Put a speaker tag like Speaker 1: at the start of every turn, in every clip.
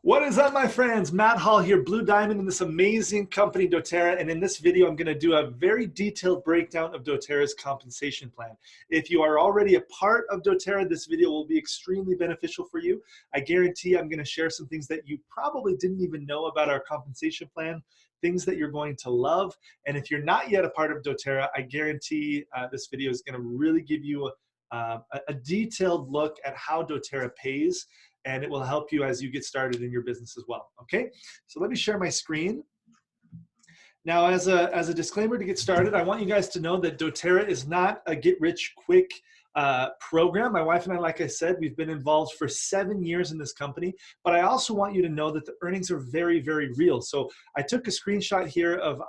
Speaker 1: What is up, my friends? Matt Hall here, Blue Diamond in this amazing company, doTERRA. And in this video, I'm going to do a very detailed breakdown of doTERRA's compensation plan. If you are already a part of doTERRA, this video will be extremely beneficial for you. I guarantee I'm going to share some things that you probably didn't even know about our compensation plan, things that you're going to love. And if you're not yet a part of doTERRA, I guarantee this video is going to really give you a detailed look at how doTERRA pays, and it will help you as you get started in your business as well. Okay, so let me share my screen. Now, as a disclaimer to get started, I want you guys to know that doTERRA is not a get-rich-quick program. My wife and I, like I said, we've been involved for 7 years in this company, but I also want you to know that the earnings are very, very real. So I took a screenshot here of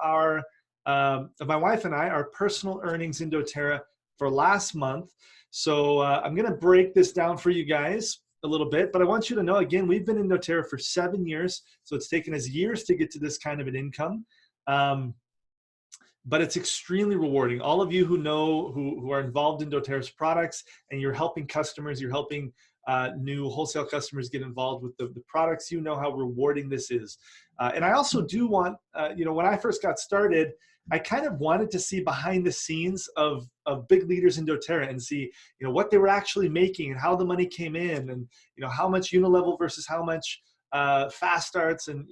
Speaker 1: my wife and I, our personal earnings in doTERRA for last month. So I'm going to break this down for you guys a little bit, but I want you to know, again, we've been in doTERRA for 7 years, so it's taken us years to get to this kind of an income, but it's extremely rewarding. All of you who know, who are involved in doTERRA's products, and you're helping customers, you're helping new wholesale customers get involved with the products, you know how rewarding this is. And I also do want, when I first got started, I kind of wanted to see behind the scenes of big leaders in doTERRA and see, what they were actually making and how the money came in, and, how much Unilevel versus how much fast starts. And,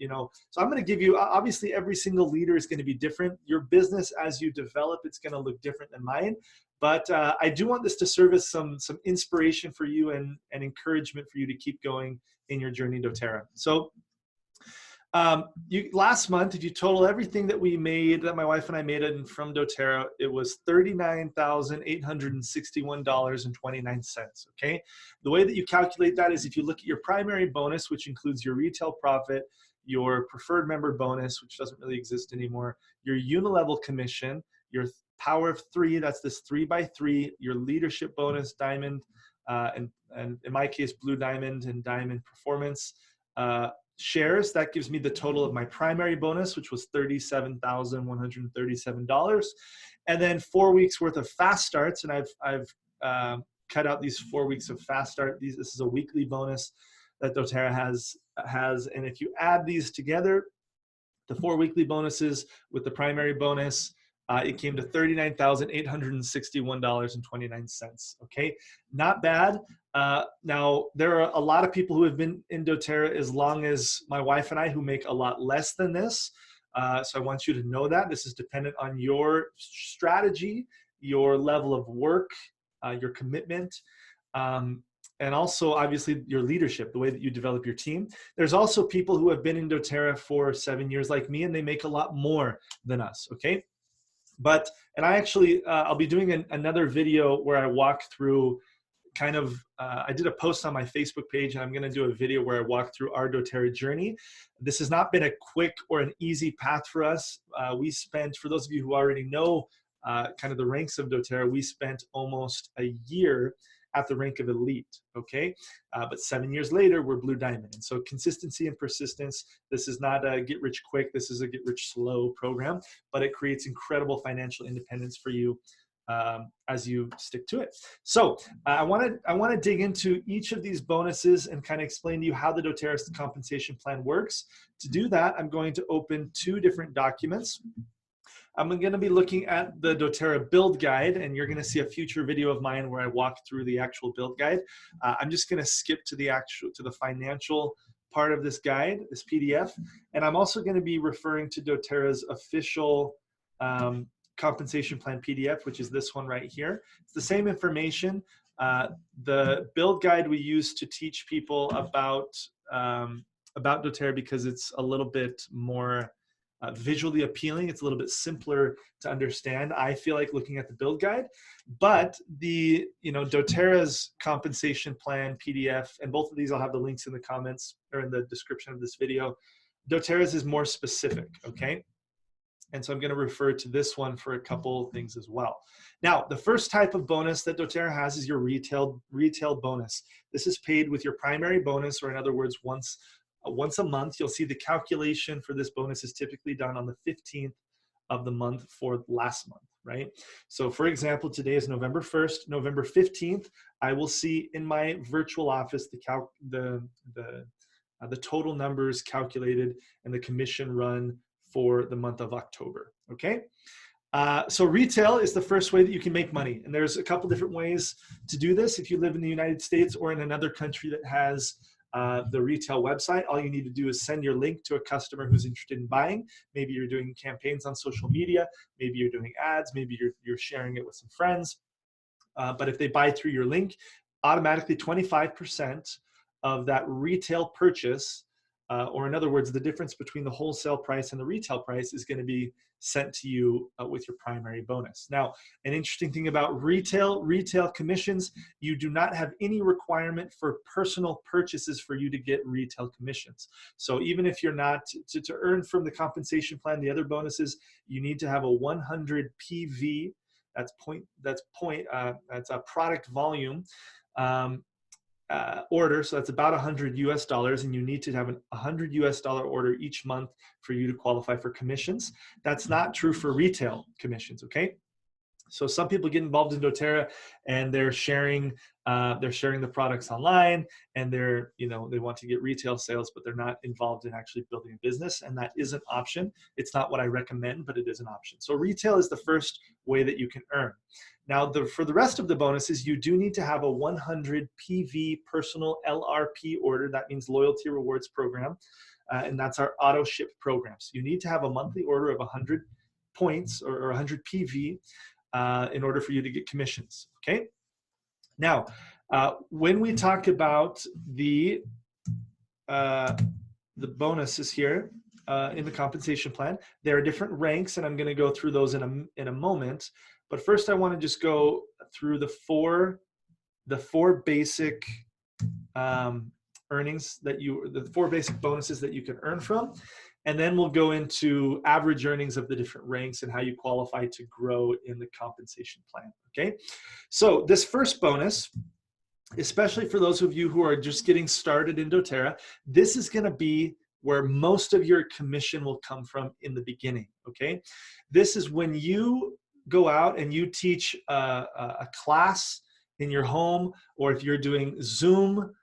Speaker 1: so I'm going to give you, obviously every single leader is going to be different. Your business, as you develop, it's going to look different than mine. But I do want this to serve as some inspiration for you and encouragement for you to keep going in your journey in doTERRA. So last month, if you total everything that we made, that my wife and I made it from doTERRA, it was $39,861.29. Okay. The way that you calculate that is if you look at your primary bonus, which includes your retail profit, your preferred member bonus, which doesn't really exist anymore, your Unilevel commission, your power of 3, that's this 3x3, your leadership bonus, diamond, and in my case, blue diamond and diamond performance, shares, that gives me the total of my primary bonus, which was $37,137, and then 4 weeks worth of fast starts. And I've cut out these 4 weeks of fast start. This is a weekly bonus that doTERRA has, and if you add these together, the 4 weekly bonuses with the primary bonus, it came to $39,861.29. Okay, not bad. Now, there are a lot of people who have been in doTERRA as long as my wife and I, who make a lot less than this. So I want you to know that this is dependent on your strategy, your level of work, your commitment, and also obviously your leadership, the way that you develop your team. There's also people who have been in doTERRA for 7 years like me, and they make a lot more than us. Okay. But, and I actually, I'll be doing another video where I walk through kind of, I did a post on my Facebook page, and I'm going to do a video where I walk through our doTERRA journey. This has not been a quick or an easy path for us. We spent, for those of you who already know kind of the ranks of doTERRA, we spent almost a year at the rank of elite, okay? But 7 years later, we're blue diamond. And so consistency and persistence, this is not a get rich quick, this is a get rich slow program, but it creates incredible financial independence for you as you stick to it. So I want to dig into each of these bonuses and kind of explain to you how the doTERRA compensation plan works. To do that, I'm going to open 2 different documents. I'm going to be looking at the doTERRA build guide, and you're going to see a future video of mine where I walk through the actual build guide. I'm just going to skip to the financial part of this guide, this PDF, and I'm also going to be referring to doTERRA's official compensation plan PDF, which is this one right here. It's the same information. The build guide we use to teach people about doTERRA because it's a little bit more visually appealing. It's a little bit simpler to understand, I feel like, looking at the build guide. But the doTERRA's compensation plan PDF, and both of these, I'll have the links in the comments or in the description of this video. doTERRA's is more specific, okay? And so I'm going to refer to this one for a couple things as well. Now, the first type of bonus that doTERRA has is your retail bonus. This is paid with your primary bonus, or in other words, once a month. You'll see the calculation for this bonus is typically done on the 15th of the month for last month, right? So for example, today is November 1st, November 15th, I will see in my virtual office the The total numbers calculated and the commission run for the month of October, okay? So retail is the first way that you can make money. And there's a couple different ways to do this. If you live in the United States or in another country that has the retail website, all you need to do is send your link to a customer who's interested in buying. Maybe you're doing campaigns on social media. Maybe you're doing ads. Maybe you're sharing it with some friends. But if they buy through your link, automatically 25% of that retail purchase, or in other words, the difference between the wholesale price and the retail price is going to be sent to you with your primary bonus. Now, an interesting thing about retail commissions, you do not have any requirement for personal purchases for you to get retail commissions. So even if you're not, to earn from the compensation plan, the other bonuses, you need to have a 100 PV, that's a product volume order. So that's about $100 and you need to have a $100 order each month for you to qualify for commissions. That's not true for retail commissions, okay? So some people get involved in doTERRA and they're sharing the products online, and they want to get retail sales, but they're not involved in actually building a business. And that is an option. It's not what I recommend, but it is an option. So retail is the first way that you can earn. Now, for the rest of the bonuses, you do need to have a 100 PV personal LRP order. That means loyalty rewards program. And that's our auto ship program. So you need to have a monthly order of 100 points or 100 PV in order for you to get commissions, okay? Now, when we talk about the bonuses here in the compensation plan, there are different ranks, and I'm going to go through those in a moment. But first, I want to just go through the four basic earnings the four basic bonuses that you can earn from. And then we'll go into average earnings of the different ranks and how you qualify to grow in the compensation plan, okay? So this first bonus, especially for those of you who are just getting started in doTERRA, this is gonna be where most of your commission will come from in the beginning, okay? This is when you go out and you teach a class in your home, or if you're doing Zoom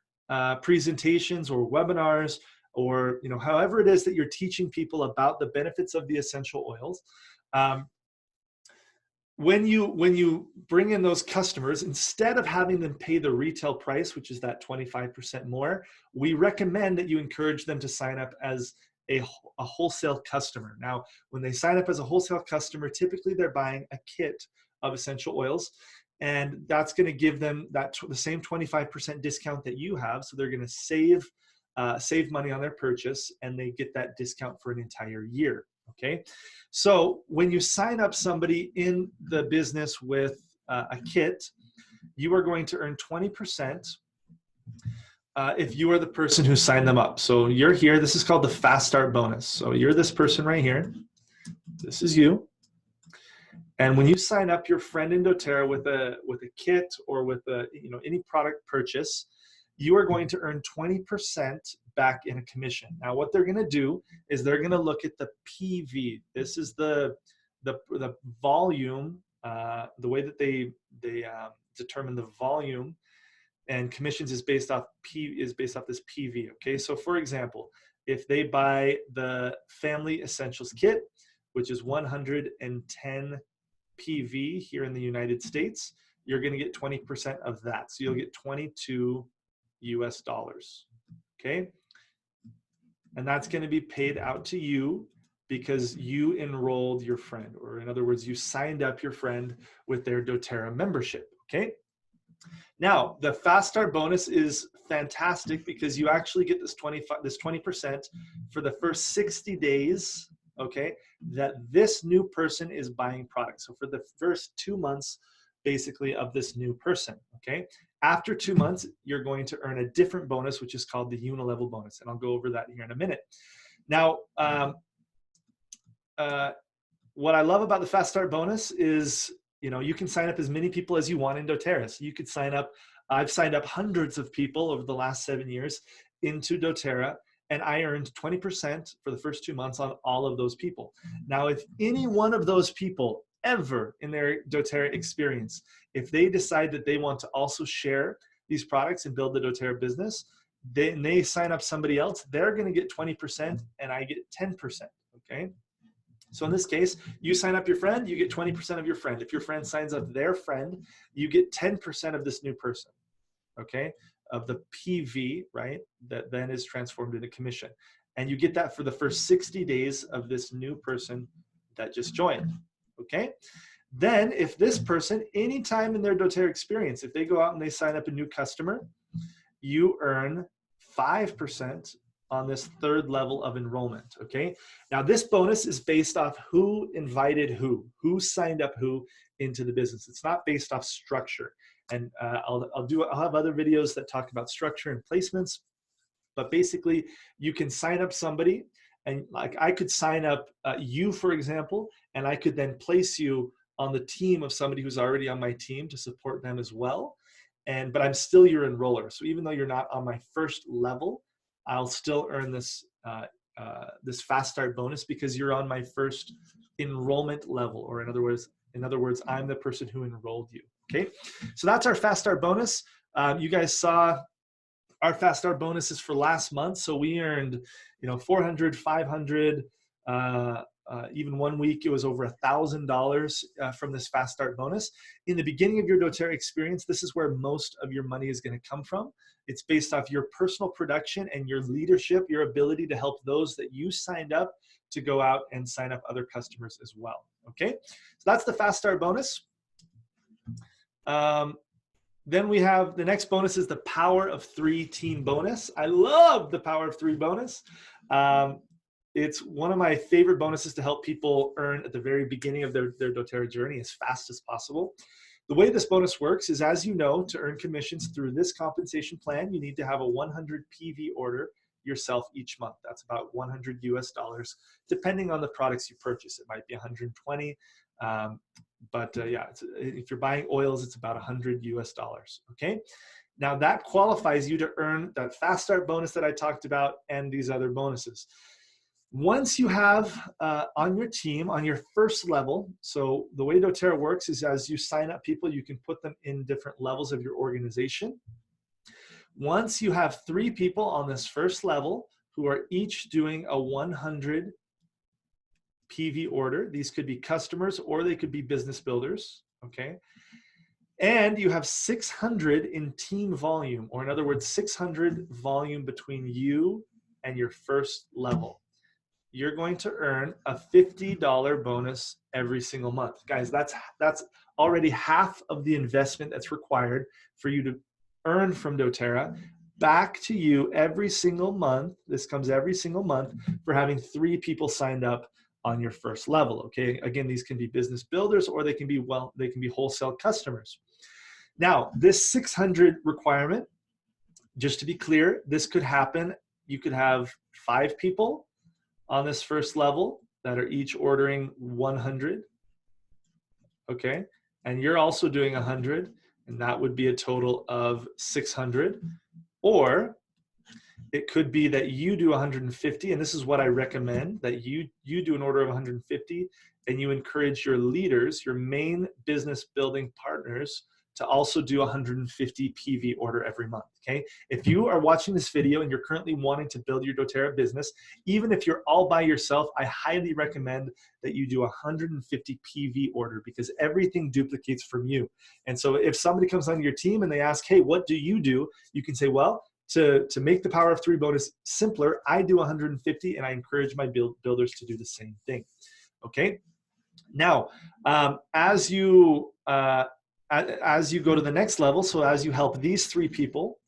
Speaker 1: presentations or webinars, or however it is that you're teaching people about the benefits of the essential oils. When you bring in those customers, instead of having them pay the retail price, which is that 25% more, we recommend that you encourage them to sign up as a wholesale customer. Now, when they sign up as a wholesale customer, typically they're buying a kit of essential oils, and that's going to give them the same 25% discount that you have. So they're going to save money on their purchase, and they get that discount for an entire year, okay? So when you sign up somebody in the business with a kit, you are going to earn 20% if you are the person who signed them up. So you're here, this is called the Fast Start bonus. So you're this person right here, this is you. And when you sign up your friend in doTERRA with a kit or with any product purchase, you are going to earn 20% back in a commission. Now, what they're going to do is they're going to look at the PV. This is the volume, the way that they determine the volume, and commissions is based off this PV. Okay, so for example, if they buy the Family Essentials kit, which is 110 PV here in the United States, you're going to get 20% of that. So you'll get $22 US, okay? And that's going to be paid out to you because you enrolled your friend, or in other words, you signed up your friend with their doTERRA membership, okay? Now, the Fast Start bonus is fantastic because you actually get this 20% for the first 60 days, okay, that this new person is buying products. So for the first 2 months, basically, of this new person, okay? After 2 months, you're going to earn a different bonus, which is called the Unilevel bonus, and I'll go over that here in a minute. Now, what I love about the Fast Start bonus is, you can sign up as many people as you want in doTERRA. So you could sign up, I've signed up hundreds of people over the last 7 years into doTERRA, and I earned 20% for the first 2 months on all of those people. Now, if any one of those people ever in their doTERRA experience, if they decide that they want to also share these products and build the doTERRA business, they sign up somebody else, they're going to get 20% and I get 10%. Okay. So in this case, you sign up your friend, you get 20% of your friend. If your friend signs up their friend, you get 10% of this new person. Okay, of the PV, right? That then is transformed into commission. And you get that for the first 60 days of this new person that just joined. Okay. Then if this person, anytime in their doTERRA experience, if they go out and they sign up a new customer, you earn 5% on this third level of enrollment, okay? Now this bonus is based off who invited who signed up who into the business. It's not based off structure. And I'll have other videos that talk about structure and placements, but basically you can sign up somebody, and like I could sign up you, for example, and I could then place you on the team of somebody who's already on my team to support them as well. But I'm still your enroller. So even though you're not on my first level, I'll still earn this this fast start bonus because you're on my first enrollment level, or in other words, I'm the person who enrolled you. Okay, so that's our fast start bonus. You guys saw our fast start bonuses for last month. So we earned, 400, 500. Even one week it was over $1,000 from this fast start bonus. In the beginning of your doTERRA experience, this is where most of your money is going to come from. It's based off your personal production and your leadership, your ability to help those that you signed up to go out and sign up other customers as well. Okay, so that's the fast start bonus. Then we have the next bonus is the Power of 3 team bonus. I love the Power of 3 bonus. It's one of my favorite bonuses to help people earn at the very beginning of their doTERRA journey as fast as possible. The way this bonus works is, as you know, to earn commissions through this compensation plan, you need to have a 100 PV order yourself each month. That's about $100 US, depending on the products you purchase. It might be 120. Yeah, if you're buying oils, it's about $100 US. Okay. Now that qualifies you to earn that fast start bonus that I talked about and these other bonuses. Once you have on your team, on your first level, so the way doTERRA works is as you sign up people, you can put them in different levels of your organization. Once you have 3 people on this first level who are each doing a 100 PV order, these could be customers or they could be business builders, okay? And you have 600 in team volume, or in other words, 600 volume between you and your first level. You're going to earn a $50 bonus every single month. Guys, that's already half of the investment that's required for you to earn from doTERRA back to you every single month. This comes every single month for having 3 people signed up on your first level. Okay, again, these can be business builders or they can be wholesale customers. Now, this 600 requirement, just to be clear, this could happen. You could have 5 people on this first level that are each ordering 100. Okay, and you're also doing 100, and that would be a total of 600. Or it could be that you do 150, and this is what I recommend, that you do an order of 150, and you encourage your leaders, your main business building partners, to also do 150 PV order every month, okay? If you are watching this video and you're currently wanting to build your doTERRA business, even if you're all by yourself, I highly recommend that you do 150 PV order, because everything duplicates from you. And so if somebody comes on your team and they ask, hey, what do? You can say, well, to make the Power of 3 bonus simpler, I do 150, and I encourage my builders to do the same thing, okay? Now, as you go to the next level, so as you help these 3 people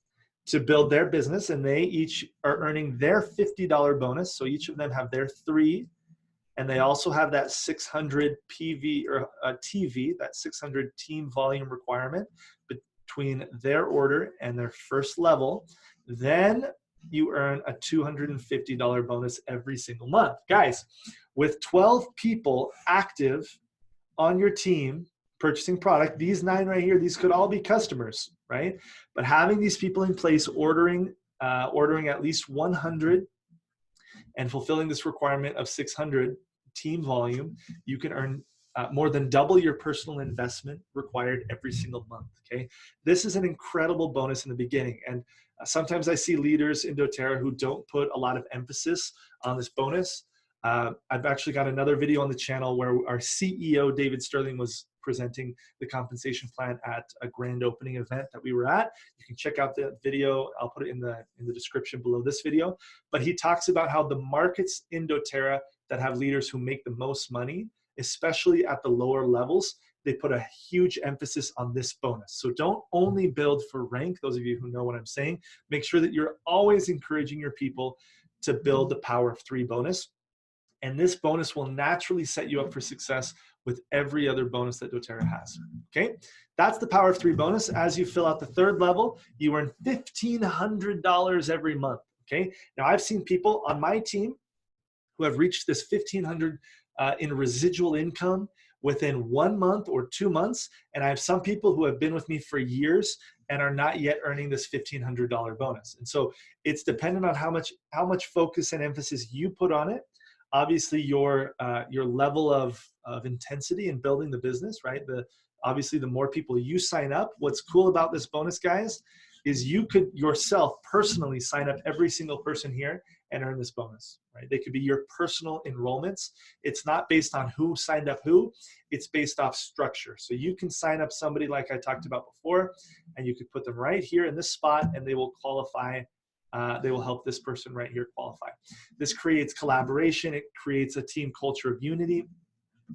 Speaker 1: to build their business, and they each are earning their $50 bonus, so each of them have their 3, and they also have that 600 PV or TV, that 600 team volume requirement between their order and their first level, then you earn a $250 bonus every single month. Guys, with 12 people active on your team purchasing product, these 9 right here, these could all be customers, right? But having these people in place ordering at least 100 and fulfilling this requirement of 600 team volume, you can earn more than double your personal investment required every single month, okay? This is an incredible bonus in the beginning. And Sometimes I see leaders in doTERRA who don't put a lot of emphasis on this bonus. I've actually got another video on the channel where our CEO, David Sterling, was presenting the compensation plan at a grand opening event that we were at. You can check out the video. I'll put it in the description below this video. But he talks about how the markets in doTERRA that have leaders who make the most money, especially at the lower levels, they put a huge emphasis on this bonus. So don't only build for rank. Those of you who know what I'm saying, make sure that you're always encouraging your people to build the power of 3 bonus. And this bonus will naturally set you up for success with every other bonus that doTERRA has, okay? That's the power of 3 bonus. As you fill out the 3rd level, you earn $1,500 every month, okay? Now, I've seen people on my team who have reached this $1,500 in residual income within 1 month or 2 months, and I have some people who have been with me for years and are not yet earning this $1,500 bonus. And so it's dependent on how much focus and emphasis you put on it. Obviously, your level of intensity in building the business, right? Obviously, the more people you sign up, what's cool about this bonus, guys, is you could yourself personally sign up every single person here and earn this bonus, right? They could be your personal enrollments. It's not based on who signed up who, it's based off structure. So you can sign up somebody like I talked about before, and you could put them right here in this spot and they will qualify. They will help this person right here qualify. This creates collaboration, it creates a team culture of unity,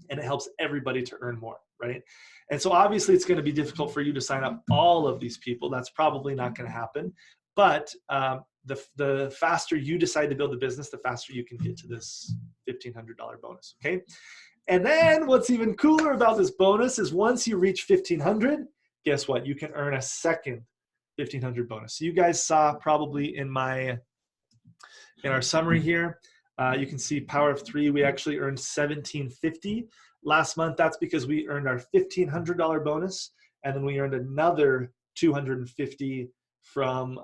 Speaker 1: and it helps everybody to earn more, right? And so obviously it's gonna be difficult for you to sign up all of these people. That's probably not gonna happen. But the faster you decide to build the business, the faster you can get to this $1,500 bonus, okay? And then what's even cooler about this bonus is once you reach 1,500, guess what? You can earn a second 1,500 bonus. So you guys saw probably in our summary here, you can see power of 3, we actually earned $1,750 last month. That's because we earned our $1,500 bonus, and then we earned another $250 from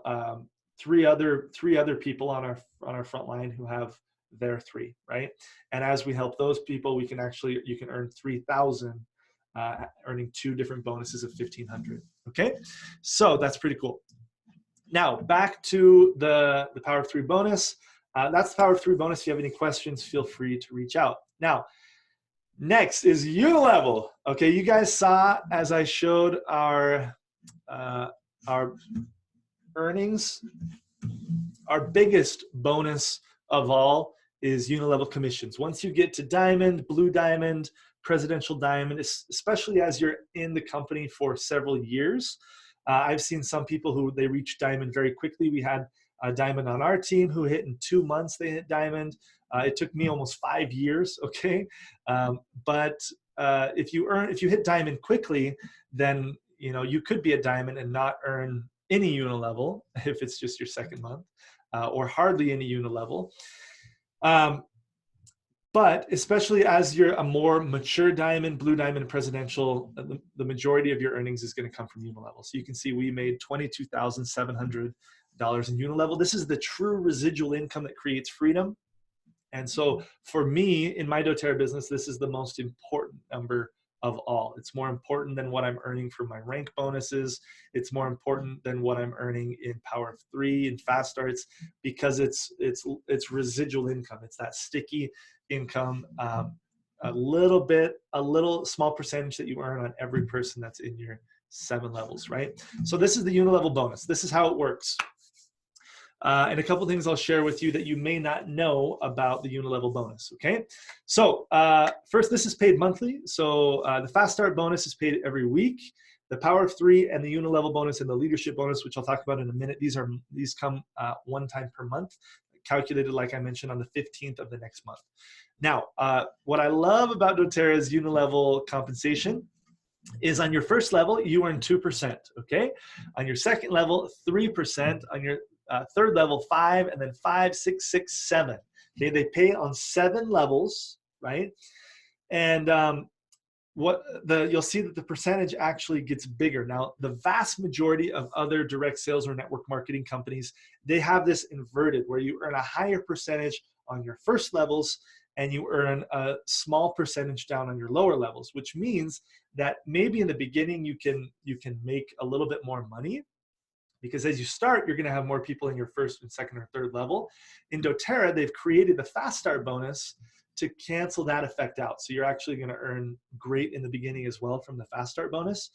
Speaker 1: 3 other people on our front line who have their 3, right? And as we help those people, you can earn 3,000. Earning 2 different bonuses of 1,500. Okay, so that's pretty cool. Now back to the power of 3 bonus. That's the power of 3 bonus. If you have any questions, feel free to reach out. Now, next is Unilevel. Okay, you guys saw as I showed our earnings. Our biggest bonus of all is Unilevel commissions. Once you get to Diamond, Blue Diamond, Presidential Diamond, especially as you're in the company for several years. I've seen some people who they reach Diamond very quickly. We had a Diamond on our team who hit in 2 months, they hit Diamond. It took me almost 5 years, okay? But if you hit Diamond quickly, then you could be a Diamond and not earn any Unilevel if it's just your 2nd month, or hardly any Unilevel. But especially as you're a more mature Diamond, Blue Diamond, and Presidential, the majority of your earnings is going to come from Unilevel. So you can see we made $22,700 in Unilevel. This is the true residual income that creates freedom. And so for me, in my doTERRA business, this is the most important number of all. It's more important than what I'm earning for my rank bonuses. It's more important than what I'm earning in Power of 3 and Fast Starts, because it's residual income. It's that sticky income, a little small percentage that you earn on every person that's in your 7 levels, right? So this is the Unilevel bonus. This is how it works. And a couple things I'll share with you that you may not know about the Unilevel bonus, okay? So first, this is paid monthly. So the Fast Start bonus is paid every week. The Power of 3 and the Unilevel bonus and the Leadership bonus, which I'll talk about in a minute, these come 1 time per month, calculated, like I mentioned, on the 15th of the next month. Now, what I love about doTERRA's Unilevel compensation is on your first level, you earn 2%, okay? On your second level, 3%. On your third level, 5, and then 5, 6, 6, 7. Okay, they pay on 7 levels, right? And you'll see that the percentage actually gets bigger. Now, the vast majority of other direct sales or network marketing companies, they have this inverted where you earn a higher percentage on your first levels and you earn a small percentage down on your lower levels, which means that maybe in the beginning you can make a little bit more money because as you start, you're going to have more people in your first and second or third level. In doTERRA, they've created the fast start bonus to cancel that effect out. So you're actually going to earn great in the beginning as well from the fast start bonus.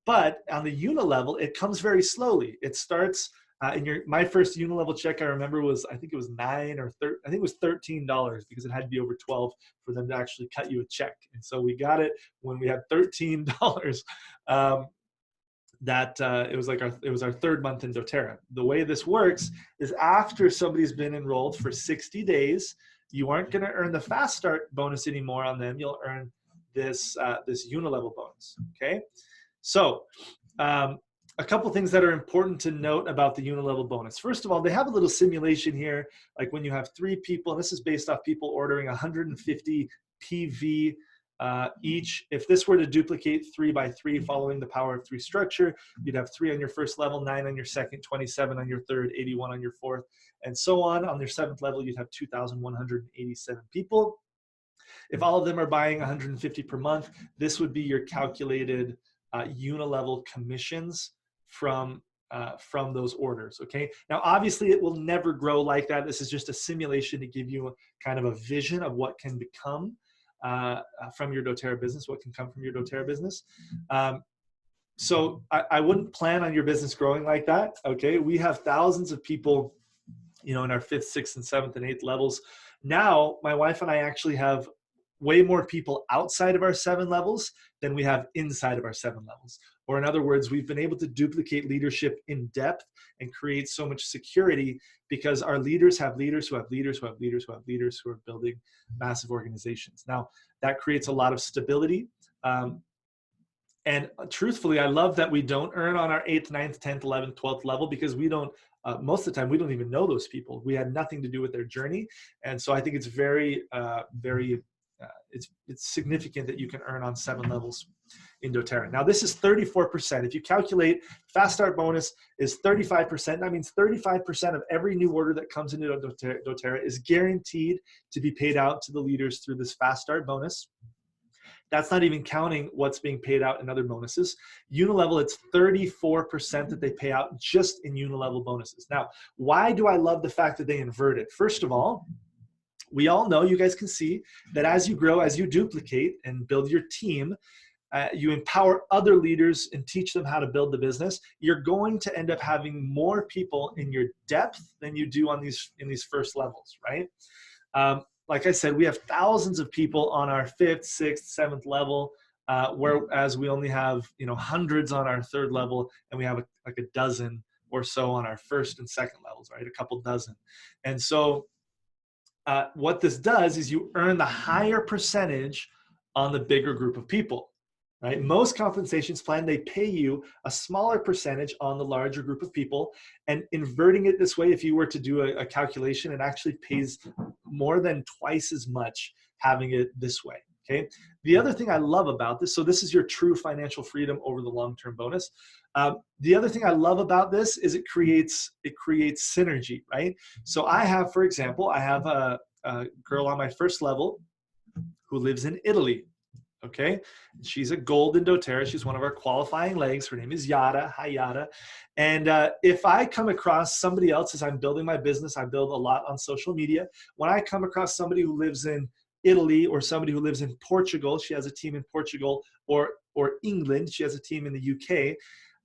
Speaker 1: But on the Unilevel, it comes very slowly. It starts my first Unilevel check, I remember, was, I think it was I think it was $13, because it had to be over 12 for them to actually cut you a check. And so we got it when we had $13. It was our third month in doTERRA. The way this works is after somebody's been enrolled for 60 days, you aren't going to earn the fast start bonus anymore on them. You'll earn this Unilevel bonus. Okay, so a couple things that are important to note about the Unilevel bonus. First of all, they have a little simulation here, like when you have 3 people, and this is based off people ordering 150 PV each. If this were to duplicate 3 by 3 following the power of 3 structure, you'd have 3 on your first level, 9 on your second, 27 on your third, 81 on your fourth, and so on. On your 7th level, you'd have 2,187 people. If all of them are buying 150 per month, this would be your calculated Unilevel commissions from those orders. Okay, now obviously it will never grow like that. This is just a simulation to give you kind of a vision of what can become from your doTERRA business, what can come from your doTERRA business. So I wouldn't plan on your business growing like that. Okay, we have thousands of people, in our 5th, 6th, and 7th, and 8th levels. Now my wife and I actually have way more people outside of our 7 levels than we have inside of our 7 levels. Or in other words, we've been able to duplicate leadership in depth and create so much security because our leaders have leaders who have leaders who have leaders who have leaders who are building massive organizations. Now, that creates a lot of stability. And truthfully, I love that we don't earn on our 8th, 9th, 10th, 11th, 12th level, because we don't, most of the time, we don't even know those people. We had nothing to do with their journey. And so I think it's it's significant that you can earn on 7 levels in doTERRA. Now this is 34%. If you calculate fast start bonus is 35%, that means 35% of every new order that comes into doTERRA is guaranteed to be paid out to the leaders through this fast start bonus. That's not even counting what's being paid out in other bonuses. Unilevel, it's 34% that they pay out just in Unilevel bonuses. Now, why do I love the fact that they invert it? First of all, we all know, you guys can see that as you grow, as you duplicate and build your team, you empower other leaders and teach them how to build the business, you're going to end up having more people in your depth than you do in these first levels, right? Like I said, we have thousands of people on our 5th, 6th, 7th level, whereas we only have hundreds on our 3rd level, and we have like a dozen or so on our 1st and 2nd levels, right? A couple dozen. And so what this does is you earn the higher percentage on the bigger group of people, right? Most compensations plan, they pay you a smaller percentage on the larger group of people, and inverting it this way, if you were to do a calculation, it actually pays more than twice as much having it this way, okay? The other thing I love about this, so this is your true financial freedom over the long-term bonus. The other thing I love about this is it creates synergy, right? So I have, for example, I have a girl on my 1st level who lives in Italy. Okay, she's a gold in doTERRA. She's one of our qualifying legs. Her name is Yada. Hi, Yada. And if I come across somebody else, as I'm building my business, I build a lot on social media. When I come across somebody who lives in Italy, or somebody who lives in Portugal, she has a team in Portugal, or England, she has a team in the UK,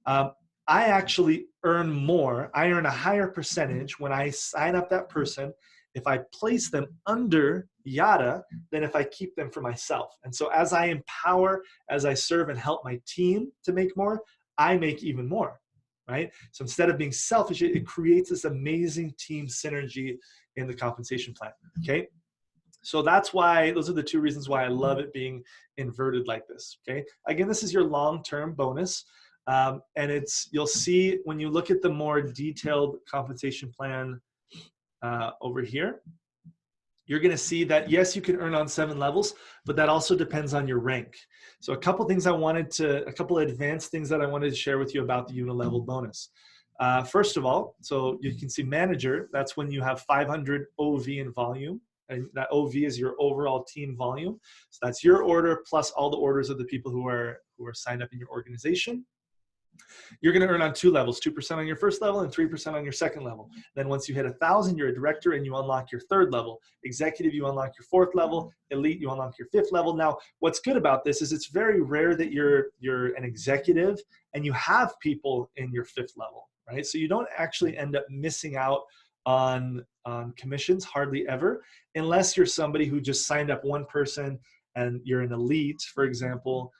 Speaker 1: I actually earn more. I earn a higher percentage when I sign up that person if I place them under Yada than if I keep them for myself. And so as I empower, as I serve and help my team to make more, I make even more, right? So instead of being selfish, it creates this amazing team synergy in the compensation plan, okay? So that's why, those are the 2 reasons why I love it being inverted like this, okay? Again, this is your long-term bonus. And you'll see when you look at the more detailed compensation plan over here, you're going to see that, yes, you can earn on 7 levels, but that also depends on your rank. So a couple advanced things that I wanted to share with you about the Unilevel bonus. First of all, so you can see manager, that's when you have 500 OV in volume, and that OV is your overall team volume. So that's your order plus all the orders of the people who are signed up in your organization. You're going to earn on 2 levels, 2% on your first level and 3% on your second level. Then once you hit 1,000, you're a director and you unlock your 3rd level. Executive, you unlock your 4th level. Elite, you unlock your 5th level. Now, what's good about this is it's very rare that you're an executive and you have people in your 5th level, right? So you don't actually end up missing out on commissions hardly ever, unless you're somebody who just signed up one person and you're an elite, for example.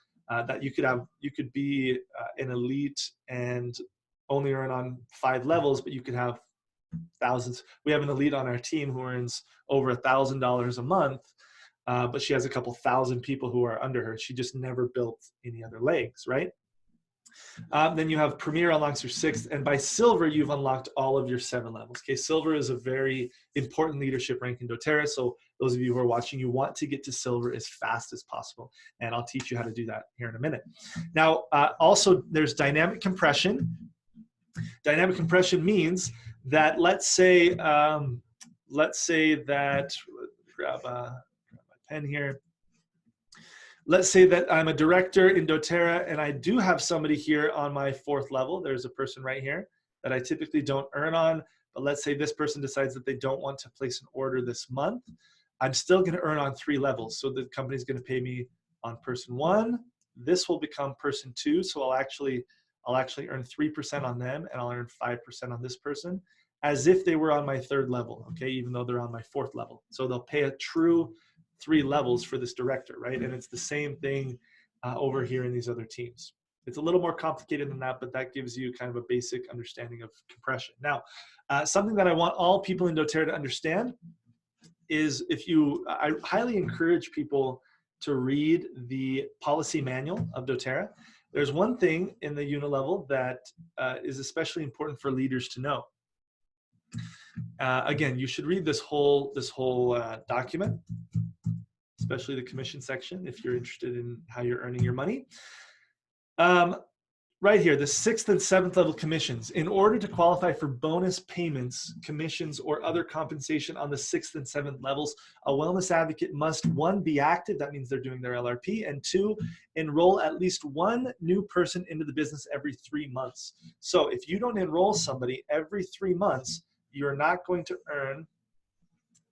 Speaker 1: That you could be an elite and only earn on 5 levels, but you could have thousands. We have an elite on our team who earns over $1,000 a month, but she has a couple thousand people who are under her. She just never built any other legs, right? Then you have Premier unlocks your 6th, and by Silver, you've unlocked all of your 7 levels. Okay, Silver is a very important leadership rank in doTERRA, so those of you who are watching, you want to get to Silver as fast as possible, and I'll teach you how to do that here in a minute. Now, also, there's dynamic compression. Dynamic compression means that, let's say that, grab my pen here. Let's say that I'm a director in doTERRA and I do have somebody here on my 4th level. There's a person right here that I typically don't earn on, but let's say this person decides that they don't want to place an order this month. I'm still going to earn on 3 levels. So the company's going to pay me on person 1. This will become person 2. So I'll actually earn 3% on them, and I'll earn 5% on this person, as if they were on my 3rd level, okay, even though they're on my 4th level. So they'll pay a true 3 levels for this director, right? And it's the same thing over here in these other teams. It's a little more complicated than that, but that gives you kind of a basic understanding of compression. Now, something that I want all people in doTERRA to understand is I highly encourage people to read the policy manual of doTERRA. There's one thing in the Unilevel that is especially important for leaders to know. Again, you should read this whole document, especially the commission section if you're interested in how you're earning your money. Right here, the 6th and 7th level commissions. In order to qualify for bonus payments, commissions, or other compensation on the 6th and 7th levels, a wellness advocate must, 1, be active, that means they're doing their LRP, and 2, enroll at least 1 new person into the business every 3 months. So if you don't enroll somebody every 3 months, you're not going to earn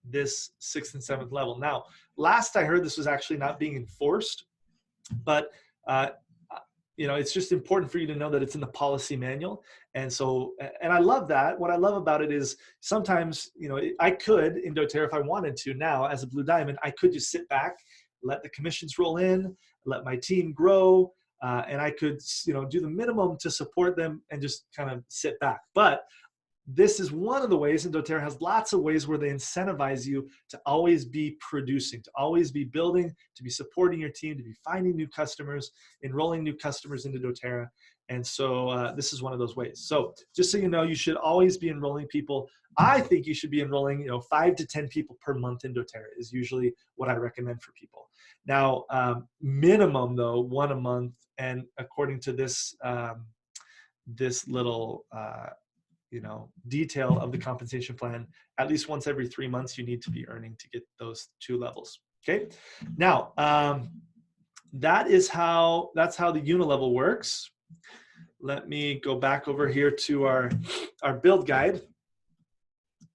Speaker 1: this 6th and 7th level. Now, last I heard, this was actually not being enforced, but it's just important for you to know that it's in the policy manual. And so, and I love that. What I love about it is sometimes, I could in doTERRA, if I wanted to now as a Blue Diamond, I could just sit back, let the commissions roll in, let my team grow, and I could, do the minimum to support them and just kind of sit back. But this is one of the ways, and doTERRA has lots of ways where they incentivize you to always be producing, to always be building, to be supporting your team, to be finding new customers, enrolling new customers into doTERRA. And so this is one of those ways. So just so you know, you should always be enrolling people. I think you should be enrolling 5 to 10 people per month in doTERRA is usually what I recommend for people. Now, minimum though, 1 a month. And according to this, this little detail of the compensation plan, at least once every 3 months you need to be earning to get those 2 levels. Okay, now that's how the Unilevel works. Let me go back over here to our build guide,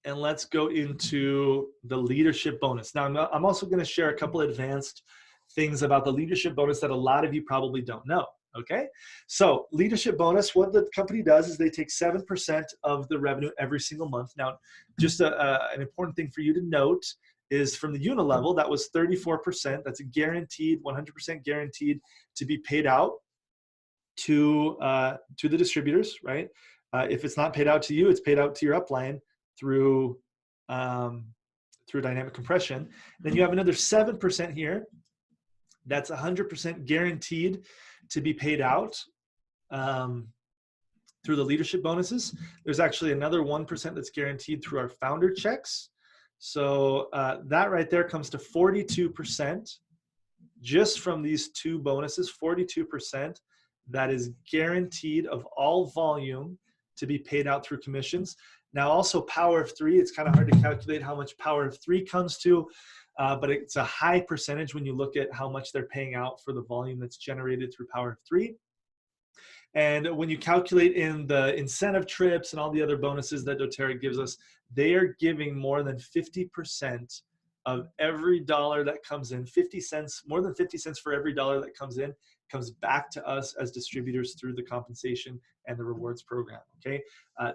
Speaker 1: and let's go into the leadership bonus. Now I'm also going to share a couple advanced things about the leadership bonus that a lot of you probably don't know. Okay, so leadership bonus, what the company does is they take 7% of the revenue every single month. Now, just an important thing for you to note is from the Unilevel, that was 34%. That's a guaranteed, 100% guaranteed to be paid out to the distributors, right? If it's not paid out to you, it's paid out to your upline through dynamic compression. Then you have another 7% here. That's 100% guaranteed to be paid out through the leadership bonuses. There's actually another 1% that's guaranteed through our founder checks. So that right there comes to 42% just from these 2 bonuses, 42% that is guaranteed of all volume to be paid out through commissions. Now also Power of 3, it's kind of hard to calculate how much Power of 3 comes to, but it's a high percentage when you look at how much they're paying out for the volume that's generated through Power of 3. And when you calculate in the incentive trips and all the other bonuses that doTERRA gives us, they are giving more than 50% of every dollar that comes in, 50 cents, more than 50 cents for every dollar that comes in, comes back to us as distributors through the compensation and the rewards program. Okay,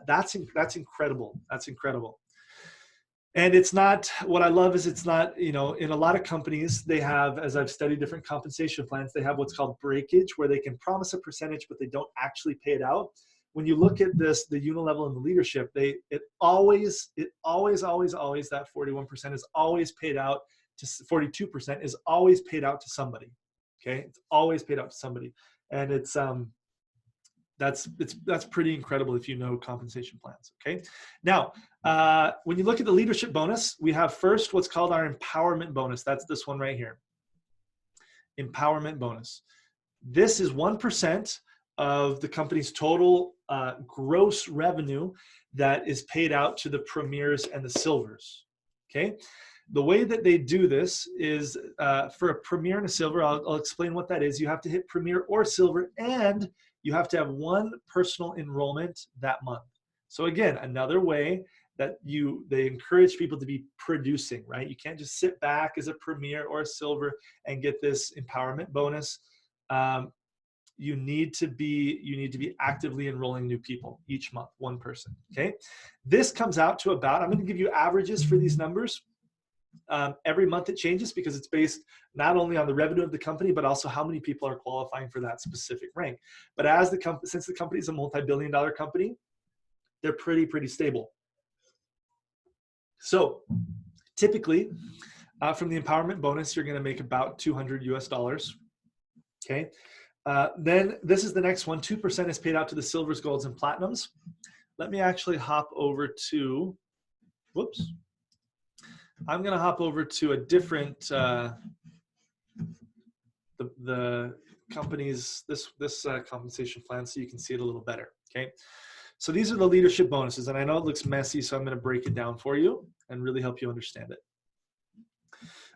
Speaker 1: that's incredible. That's incredible. And it's not, what I love is it's not, you know, in a lot of companies, they have, as I've studied different compensation plans, they have what's called breakage, where they can promise a percentage, but they don't actually pay it out. When you look at this, the Unilevel and the leadership, it always, that 41% is always paid out to 42% is always paid out to somebody. Okay, it's always paid out to somebody, and that's pretty incredible if you know compensation plans. Okay, now when you look at the leadership bonus, we have first what's called our empowerment bonus. That's this one right here, empowerment bonus. This is 1% of the company's total gross revenue that is paid out to the premiers and the silvers. Okay, the way that they do this is for a premier and a silver, I'll explain what that is. You have to hit premier or silver, and you have to have one personal enrollment that month. So again, another way that they encourage people to be producing, right? You can't just sit back as a premier or a silver and get this empowerment bonus. You need to be actively enrolling new people each month, one person. Okay, this comes out to about, I'm going to give you averages for these numbers. Every month it changes because it's based not only on the revenue of the company, but also how many people are qualifying for that specific rank. But since the company is a multi-billion-dollar company, they're pretty stable. So typically, from the empowerment bonus, you're going to make about $200 US. Okay. Then this is the next one. 2% is paid out to the silvers, golds, and platinums. Let me actually hop over to, whoops. I'm going to hop over to a different, the company's, this compensation plan, so you can see it a little better. Okay. So these are the leadership bonuses, and I know it looks messy, so I'm going to break it down for you and really help you understand it.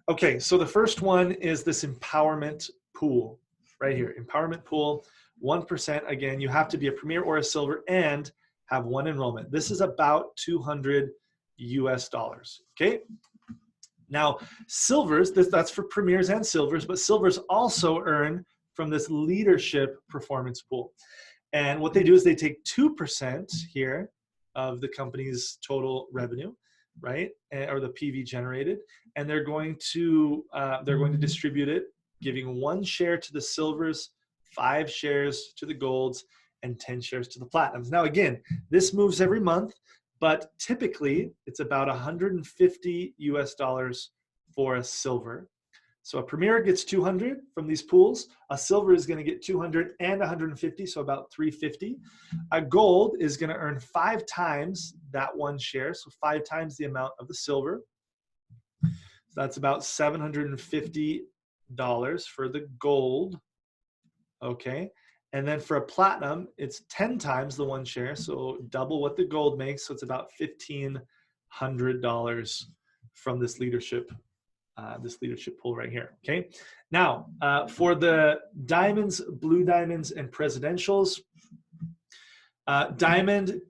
Speaker 1: Okay. So the first one is this empowerment pool right here. Empowerment pool, 1%. Again, you have to be a premier or a silver and have one enrollment. This is about $200 US. Okay. Now, silvers, that's for premiers and silvers, but silvers also earn from this leadership performance pool. And what they do is they take 2% here of the company's total revenue, right, or the PV generated, and they're going to distribute it, giving 1 share to the silvers, 5 shares to the golds, and 10 shares to the platinums. Now, again, this moves every month, but typically it's about $150 US for a silver. So a premier gets 200 from these pools. A silver is going to get 200 and 150, so about 350. A gold is going to earn 5 times that 1 share, so 5 times the amount of the silver. So that's about $750 for the gold. Okay. And then for a platinum, it's 10 times the 1 share, so double what the gold makes. So it's about $1,500 from this leadership pool right here. Okay. Now, for the diamonds, blue diamonds, and presidentials, diamond.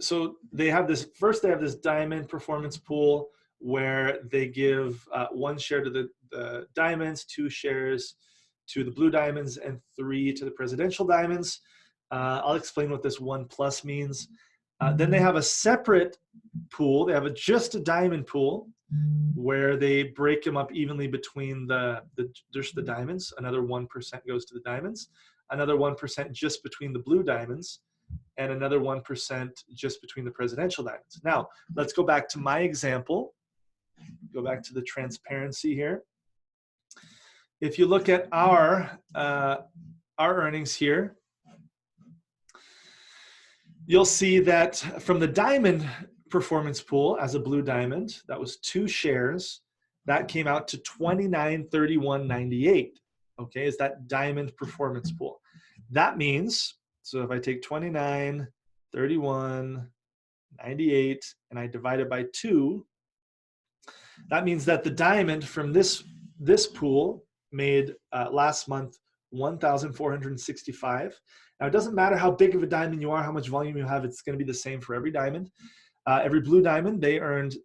Speaker 1: So they have this. First, they have this diamond performance pool where they give 1 share to the diamonds, 2 shares to the blue diamonds, and 3 to the presidential diamonds. I'll explain what this 1+ means. Then they have a separate pool. They have just a diamond pool where they break them up evenly between just the diamonds. Another 1% goes to the diamonds. Another 1% just between the blue diamonds, and another 1% just between the presidential diamonds. Now, let's go back to my example. Go back to the transparency here. If you look at our earnings here, you'll see that from the diamond performance pool as a blue diamond, that was 2 shares. That came out to $29.31.98. Okay, is that diamond performance pool. That means, so if I take $29.31.98 and I divide it by 2, that means that the diamond from this pool made last month 1,465. Now, it doesn't matter how big of a diamond you are, how much volume you have, it's going to be the same for every diamond. Every blue diamond, they earned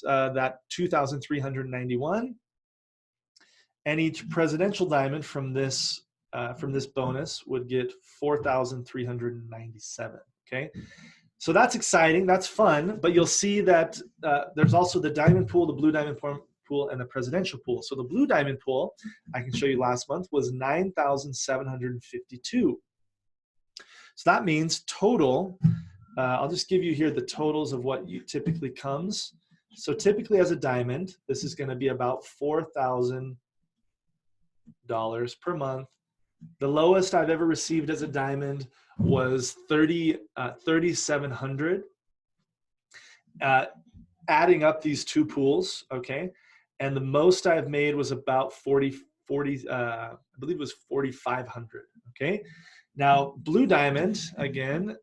Speaker 1: that 2,391. And each presidential diamond from this bonus would get 4,397. Okay, so that's exciting, that's fun, but you'll see that there's also the diamond pool, the blue diamond pool, and the presidential pool. So the blue diamond pool, I can show you last month, was 9,752. So that means total, I'll just give you here the totals of what you typically comes. So typically as a diamond, this is going to be about $4,000 per month. The lowest I've ever received as a diamond was 3,700. Adding up these two pools, okay, and the most I've made was about 40, I believe it was 4,500. Okay, now blue diamond, again,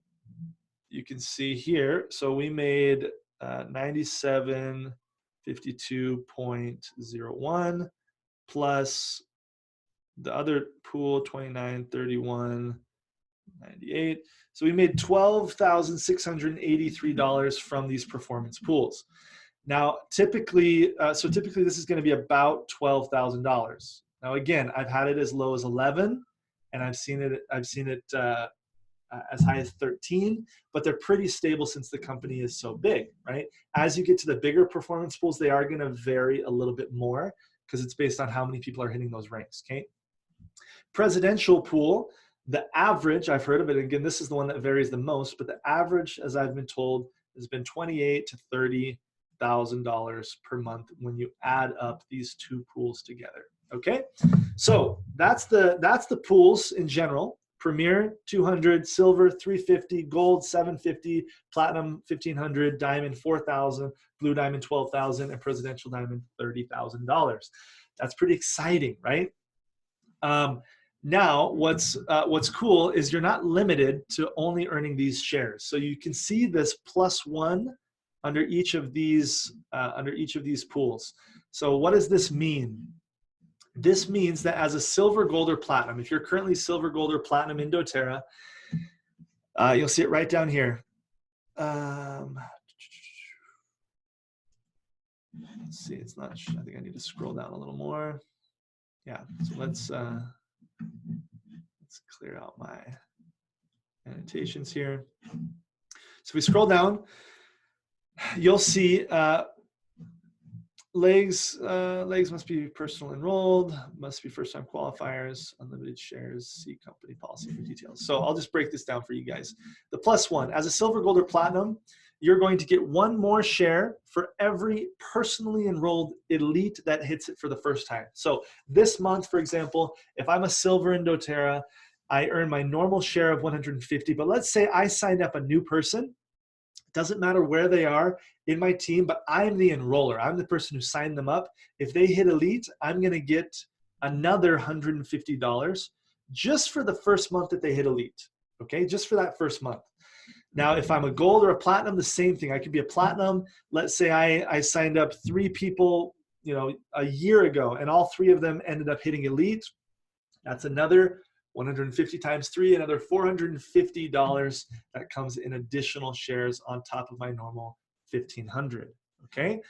Speaker 1: you can see here. So we made 9752.01 plus the other pool 2931.98. So we made $12,683 from these performance pools. Now, typically, typically this is going to be about $12,000. Now, again, I've had it as low as 11, and I've seen it as high as 13, but they're pretty stable since the company is so big, right? As you get to the bigger performance pools, they are going to vary a little bit more because it's based on how many people are hitting those ranks, okay? Presidential pool, the average, I've heard of it, again, this is the one that varies the most, but the average, as I've been told, has been $28,000 to $30,000 per month when you add up these two pools together, okay? So that's the pools in general. Premier 200, silver 350, gold 750, platinum 1,500, diamond 4,000, blue diamond 12,000, and presidential diamond $30,000. That's pretty exciting, right? Now, what's cool is you're not limited to only earning these shares. So you can see this +1 under each of these pools. So what does this mean? This means that as a silver, gold, or platinum, if you're currently silver, gold, or platinum in doTERRA, you'll see it right down here. Let's see, it's not, I think I need to scroll down a little more. Yeah, so let's clear out my annotations here. So if we scroll down, you'll see legs must be personal enrolled, must be first-time qualifiers, unlimited shares, see company policy for details. So I'll just break this down for you guys. The +1, as a silver, gold, or platinum, you're going to get one more share for every personally enrolled elite that hits it for the first time. So this month, for example, if I'm a silver in doTERRA, I earn my normal share of 150, but let's say I signed up a new person. Doesn't matter where they are in my team, but I'm the enroller. I'm the person who signed them up. If they hit elite, I'm going to get another $150 just for the first month that they hit elite, okay? Just for that first month. Now, if I'm a gold or a platinum, the same thing. I could be a platinum. Let's say I signed up 3 people, a year ago, and all 3 of them ended up hitting elite. That's another 150 times 3, another $450 that comes in additional shares on top of my normal 1,500, okay?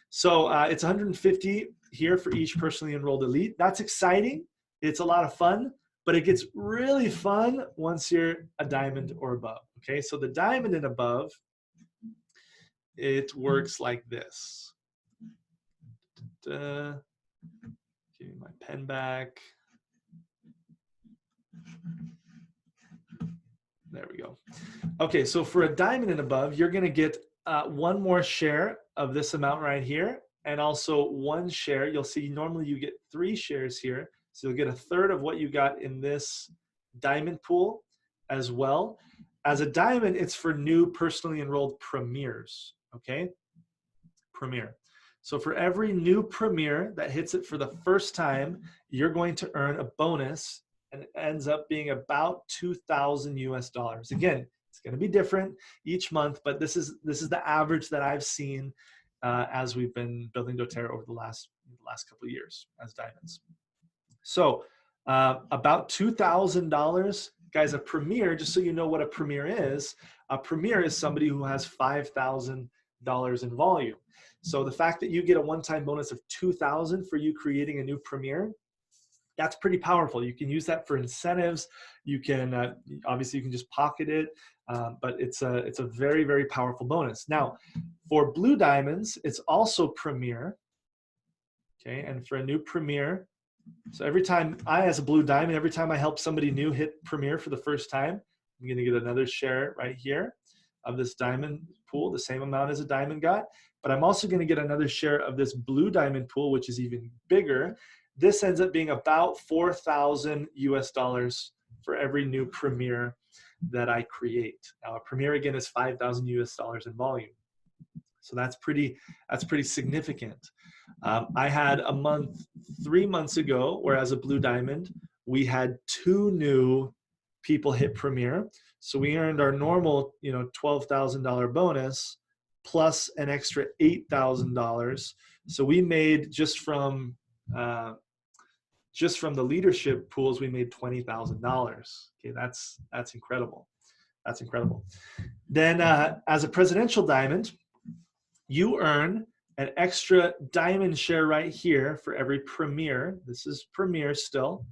Speaker 1: So it's 150 here for each personally enrolled elite. That's exciting. It's a lot of fun, but it gets really fun once you're a diamond or above, okay? So the diamond and above, it works like this. Give me my pen back. There we go. Okay, so for a diamond and above, you're going to get one more share of this amount right here, and also 1 share. You'll see normally you get 3 shares here, so you'll get a third of what you got in this diamond pool as well. As a diamond, it's for new personally enrolled premiers, okay? Premier. So for every new premier that hits it for the first time, you're going to earn a bonus, and it ends up being about $2,000 US. Again, it's going to be different each month, but this is the average that I've seen as we've been building doTERRA over the last couple of years as diamonds. So About $2,000. Guys, a premier, just so you know what a premier is somebody who has $5,000 in volume. So the fact that you get a one-time bonus of $2,000 for you creating a new premier, that's pretty powerful. You can use that for incentives. You can obviously you can just pocket it, but it's a very, very powerful bonus. Now, for blue diamonds, it's also premier. Okay, and for a new premier, so every time as a blue diamond, every time I help somebody new hit premier for the first time, I'm going to get another share right here of this diamond pool, the same amount as a diamond got. But I'm also going to get another share of this blue diamond pool, which is even bigger. This ends up being about $4,000 US for every new premier that I create. Now, a premier again is $5,000 US in volume. So that's pretty significant. I had a month 3 months ago where as a blue diamond, we had 2 new people hit premier. So we earned our normal, $12,000 bonus plus an extra $8,000. So we made just from the leadership pools, we made $20,000. Okay, that's incredible. That's incredible. Then as a presidential diamond, you earn an extra diamond share right here for every premier. This is premier still.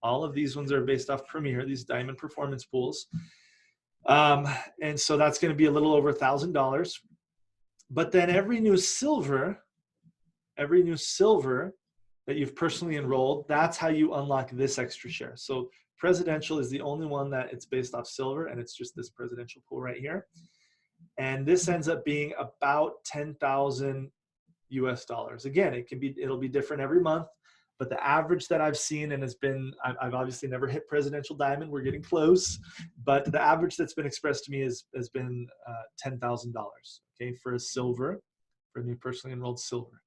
Speaker 1: All of these ones are based off premier, these diamond performance pools. And so that's going to be a little over $1,000. But then every new silver that you've personally enrolled, that's how you unlock this extra share. So presidential is the only one that it's based off silver, and it's just this presidential pool right here. And this ends up being about $10,000 US. Again, it'll be different every month, but the average that I've seen, and I've obviously never hit presidential diamond, we're getting close, but the average that's been expressed to me has been $10,000, okay, for a silver, for a new personally enrolled silver.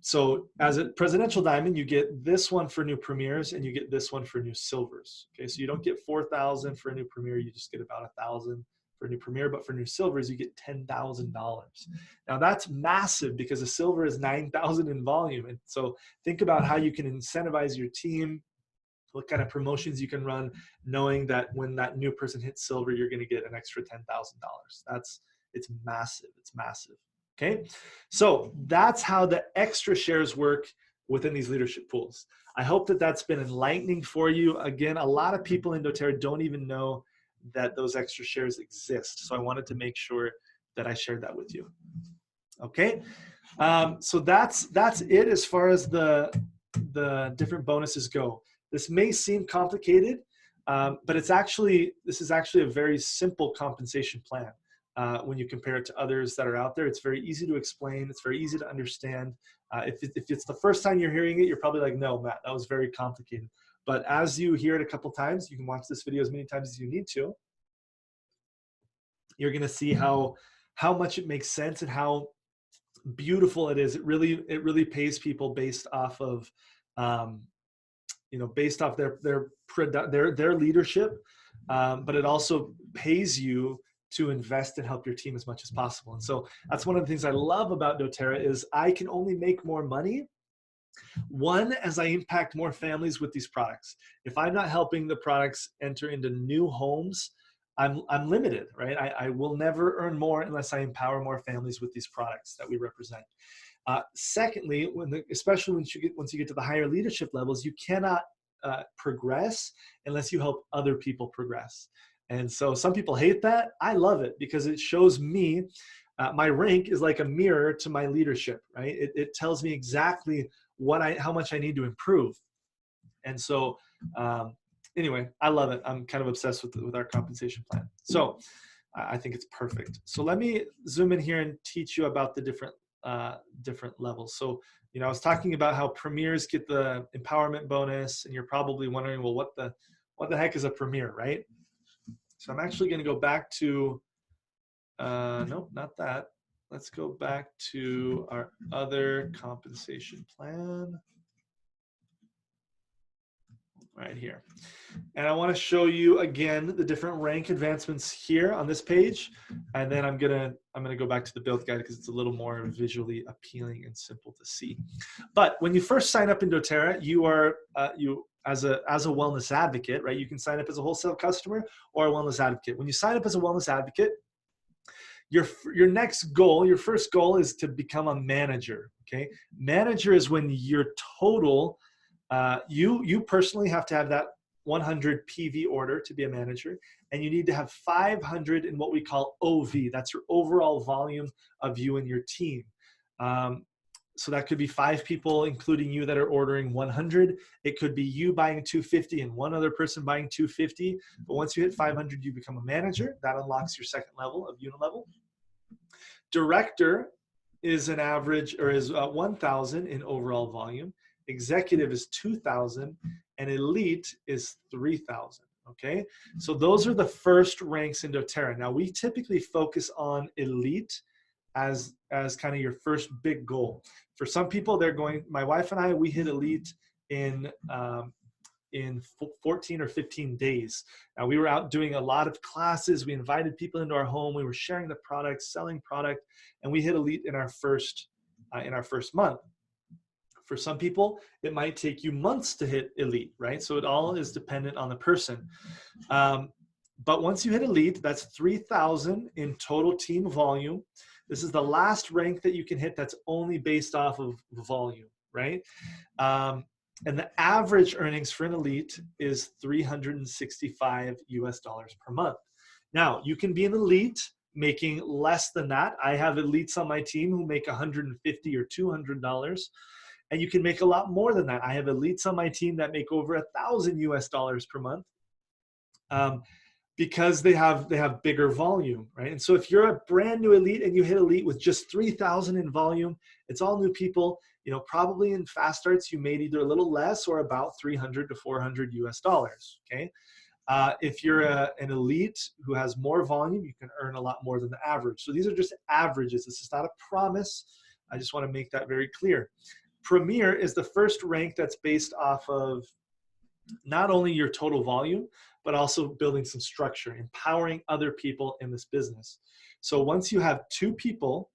Speaker 1: So as a presidential diamond, you get this one for new premiers and you get this one for new silvers. Okay, so you don't get 4,000 for a new premier, you just get about 1,000 for a new premier, but for new silvers, you get $10,000. Now that's massive because a silver is 9,000 in volume. And so think about how you can incentivize your team, what kind of promotions you can run, knowing that when that new person hits silver, you're going to get an extra $10,000. It's massive. It's massive. Okay, so that's how the extra shares work within these leadership pools. I hope that that's been enlightening for you. Again, a lot of people in doTERRA don't even know that those extra shares exist. So I wanted to make sure that I shared that with you. Okay, so that's it as far as the different bonuses go. This may seem complicated, but this is actually a very simple compensation plan. When you compare it to others that are out there, it's very easy to explain. It's very easy to understand. If it's the first time you're hearing it, you're probably like, no, Matt, that was very complicated. But as you hear it a couple times, you can watch this video as many times as you need to. You're going to see how much it makes sense and how beautiful it is. It really pays people based off of, based off their leadership, but it also pays you to invest and help your team as much as possible. And so that's one of the things I love about doTERRA is I can only make more money, one, as I impact more families with these products. If I'm not helping the products enter into new homes, I'm limited, right? I will never earn more unless I empower more families with these products that we represent. Secondly, especially once you get to the higher leadership levels, you cannot progress unless you help other people progress. And so some people hate that. I love it because it shows me my rank is like a mirror to my leadership, right? It tells me exactly how much I need to improve. And so anyway, I love it. I'm kind of obsessed with our compensation plan. So I think it's perfect. So let me zoom in here and teach you about the different levels. So, I was talking about how premiers get the empowerment bonus, and you're probably wondering, well, what the heck is a premier, right? So I'm actually going to go back to, nope, not that. Let's go back to our other compensation plan right here. And I want to show you again the different rank advancements here on this page. And then I'm gonna go back to the build guide because it's a little more visually appealing and simple to see. But when you first sign up in doTERRA, you as a wellness advocate, right? You can sign up as a wholesale customer or a wellness advocate. When you sign up as a wellness advocate, your next goal, your first goal is to become a manager. Okay, manager is when your total, you personally have to have that 100 PV order to be a manager, and you need to have 500 in what we call OV. That's your overall volume of you and your team. So that could be 5 people, including you, that are ordering 100. It could be you buying 250 and one other person buying 250. But once you hit 500, you become a manager. That unlocks your second level of Unilevel. Director is an average, or is 1,000 in overall volume. Executive is 2,000, and elite is 3,000. Okay, so those are the first ranks in doTERRA. Now we typically focus on elite as kind of your first big goal. For some people, they're going. My wife and I, we hit elite in 14 or 15 days. Now, we were out doing a lot of classes. We invited people into our home. We were sharing the product, selling product, and we hit elite in our first month. For some people, it might take you months to hit elite, right? So it all is dependent on the person. But once you hit elite, that's 3,000 in total team volume. This is the last rank that you can hit that's only based off of volume, right? And the average earnings for an elite is $365 per month. Now, you can be an elite making less than that. I have elites on my team who make $150 or $200, and you can make a lot more than that. I have elites on my team that make over $1,000 per month. Because they have bigger volume, right? And so if you're a brand new elite and you hit elite with just 3,000 in volume, it's all new people, you know, probably in fast starts, you made either a little less or about $300 to $400, okay? If you're an elite who has more volume, you can earn a lot more than the average. So these are just averages. This is not a promise. I just want to make that very clear. Premier is the first rank that's based off of not only your total volume, but also building some structure, empowering other people in this business. So once you have 2 people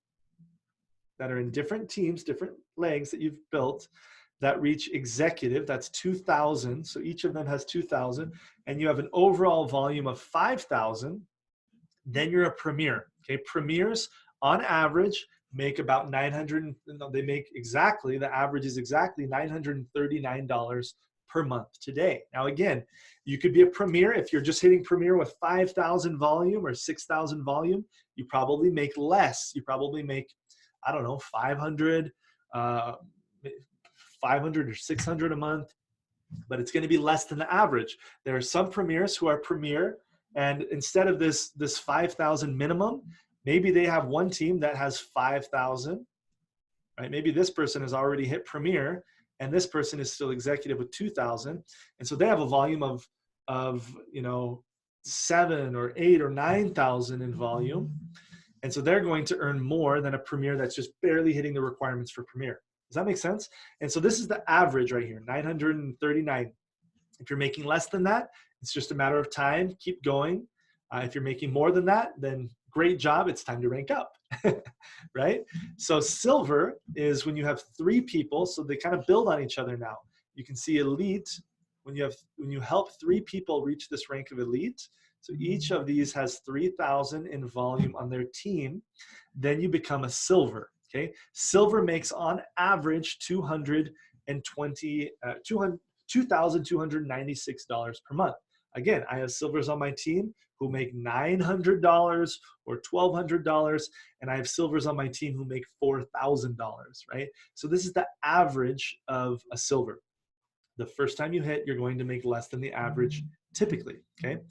Speaker 1: that are in different teams, different legs that you've built, that reach executive, that's 2,000. So each of them has 2,000, and you have an overall volume of 5,000, then you're a premier. Okay, premiers on average make about the average is exactly $939 per month today. Now, again, you could be a premier. If you're just hitting premier with 5,000 volume or 6,000 volume, you probably make less. You probably make, I don't know, 500 or 600 a month, but it's going to be less than the average. There are some premiers who are premier, and instead of this 5,000 minimum, maybe they have one team that has 5,000, right? Maybe this person has already hit premier, and this person is still executive with 2,000, and so they have a volume of 7 or 8 or 9,000 in volume, and so they're going to earn more than a premier that's just barely hitting the requirements for premier. Does that make sense? And so this is the average right here, 939. If you're making less than that, it's just a matter of time. Keep going. If you're making more than that, then great job. It's time to rank up, right? So silver is when you have 3 people, so they kind of build on each other now. You can see elite when you help 3 people reach this rank of elite. So each of these has 3,000 in volume on their team. Then you become a silver. Okay, silver makes on average $2,296 per month. Again, I have silvers on my team who make $900 or $1,200, and I have silvers on my team who make $4,000, right? So this is the average of a silver. The first time you hit, you're going to make less than the average typically, okay?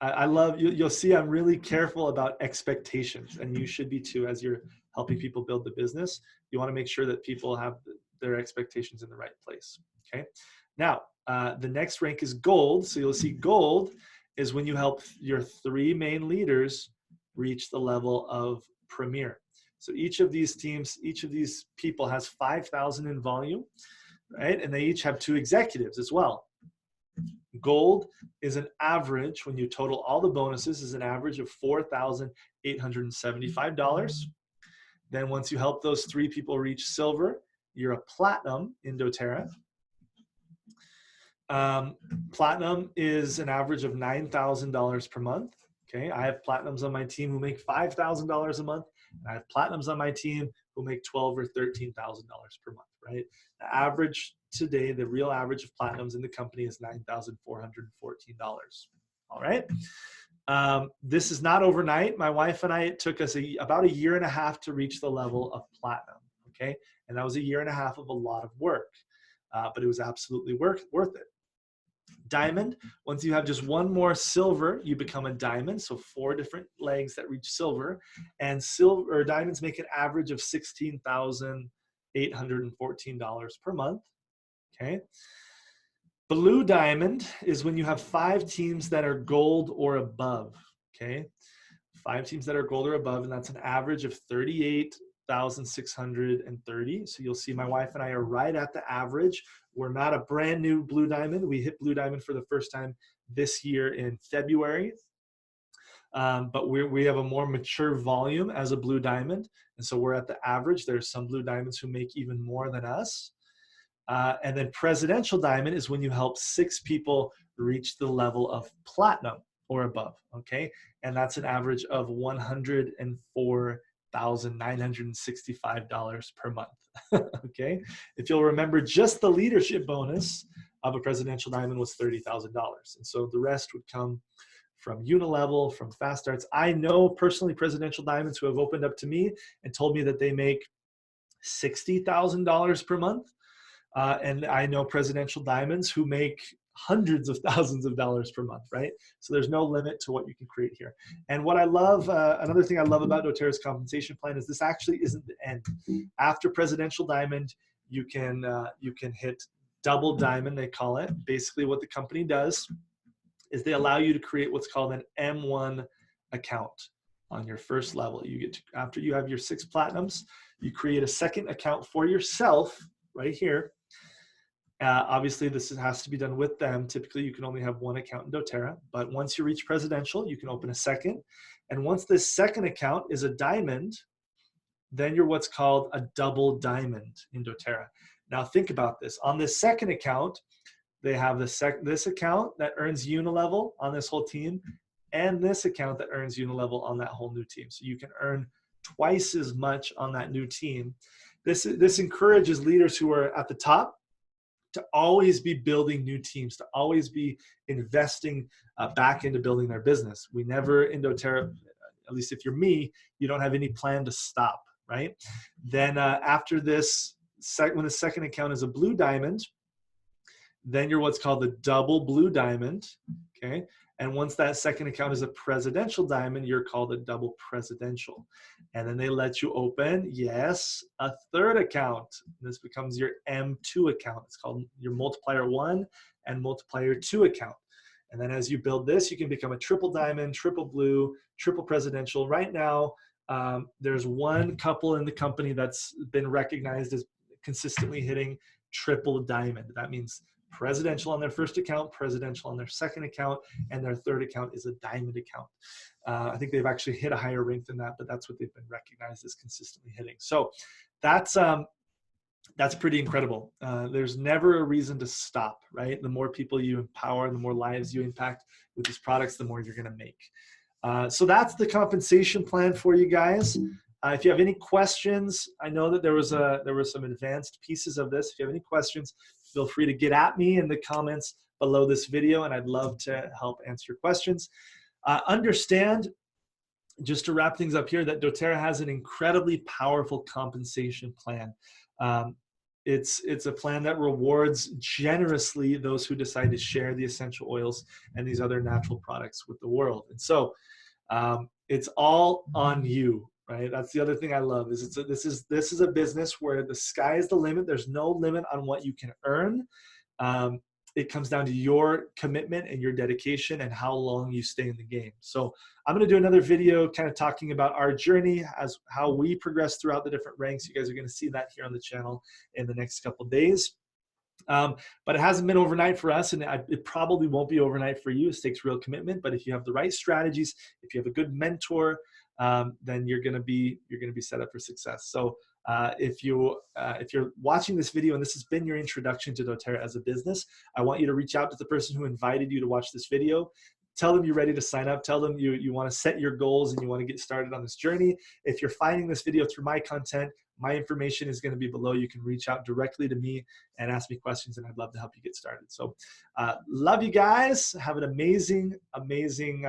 Speaker 1: I love, you'll see I'm really careful about expectations, and you should be too as you're helping people build the business. You want to make sure that people have their expectations in the right place, okay? Now, the next rank is gold. So you'll see gold is when you help your 3 main leaders reach the level of premier. So each of these teams, each of these people has 5,000 in volume, right? And they each have 2 executives as well. Gold is an average, when you total all the bonuses, is an average of $4,875. Then once you help those 3 people reach silver, you're a platinum in doTERRA. Platinum is an average of $9,000 per month. Okay, I have platinums on my team who make $5,000 a month, and I have platinums on my team who make $12,000 or $13,000 per month. Right? The average today, the real average of platinums in the company is $9,414. All right. This is not overnight. My wife and I, it took us about a year and a half to reach the level of platinum. Okay, and that was a year and a half of a lot of work, but it was absolutely worth it. Diamond, once you have just one more silver, you become a diamond. So 4 different legs that reach silver, and silver or diamonds make an average of $16,814 per month. Okay. Blue diamond is when you have 5 teams that are gold or above. Okay. 5 teams that are gold or above, and that's an average of 38,630. So you'll see my wife and I are right at the average. We're not a brand new blue diamond. We hit blue diamond for the first time this year in February. But we have a more mature volume as a blue diamond. And so we're at the average. There's some blue diamonds who make even more than us. And then presidential diamond is when you help 6 people reach the level of platinum or above, okay? And that's an average of $104,965 per month, okay? If you'll remember, just the leadership bonus of a presidential diamond was $30,000. And so the rest would come from Unilevel, from Fast Starts. I know personally presidential diamonds who have opened up to me and told me that they make $60,000 per month. And I know presidential diamonds who make hundreds of thousands of dollars per month, right? So there's no limit to what you can create here. And what I love, another thing I love about doTERRA's compensation plan is this actually isn't the end. After presidential diamond, you can hit double diamond, they call it. Basically what the company does is they allow you to create what's called an M1 account on your first level. You get to, after you have your 6 platinums, you create a second account for yourself right here. Obviously, this has to be done with them. Typically, you can only have 1 account in doTERRA, but once you reach presidential, you can open a second. And once this second account is a diamond, then you're what's called a double diamond in doTERRA. Now, think about this. On this second account, they have this account that earns Unilevel on this whole team, and this account that earns Unilevel on that whole new team. So you can earn twice as much on that new team. This encourages leaders who are at the top to always be building new teams, to always be investing back into building their business. We never in doTERRA, at least if you're me, you don't have any plan to stop, right? Then after this, when the second account is a blue diamond, then you're what's called the double blue diamond, okay? And once that second account is a presidential diamond, you're called a double presidential. And then they let you open, yes, a third account. This becomes your M2 account. It's called your multiplier 1 and multiplier 2 account. And then as you build this, you can become a triple diamond, triple blue, triple presidential. Right now, there's 1 couple in the company that's been recognized as consistently hitting triple diamond. That means presidential on their first account, presidential on their second account, and their third account is a diamond account. I think they've actually hit a higher rank than that, but that's what they've been recognized as consistently hitting. So that's pretty incredible. There's never a reason to stop, right? The more people you empower, the more lives you impact with these products, the more you're going to make. So that's the compensation plan for you guys. If you have any questions, I know that there were some advanced pieces of this. If you have any questions, feel free to get at me in the comments below this video, and I'd love to help answer your questions. Understand, just to wrap things up here, that doTERRA has an incredibly powerful compensation plan. It's a plan that rewards generously those who decide to share the essential oils and these other natural products with the world. And so it's all on you. Right. That's the other thing I love is this is a business where the sky is the limit. There's no limit on what you can earn. It comes down to your commitment and your dedication and how long you stay in the game. So I'm going to do another video kind of talking about our journey as how we progress throughout the different ranks. You guys are going to see that here on the channel in the next couple of days. But it hasn't been overnight for us, and it probably won't be overnight for you. It takes real commitment. But if you have the right strategies, if you have a good mentor, then you're going to be set up for success. So If you're watching this video and this has been your introduction to doTERRA as a business, I want you to reach out to the person who invited you to watch this video. Tell them you're ready to sign up. Tell them you want to set your goals and you want to get started on this journey. If you're finding this video through my content, my information is going to be below. You can reach out directly to me and ask me questions, and I'd love to help you get started. So love you guys. Have an amazing, amazing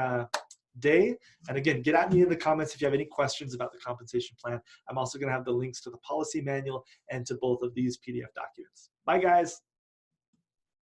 Speaker 1: day. And again, get at me in the comments if you have any questions about the compensation plan. I'm also going to have the links to the policy manual and to both of these PDF documents. Bye, guys.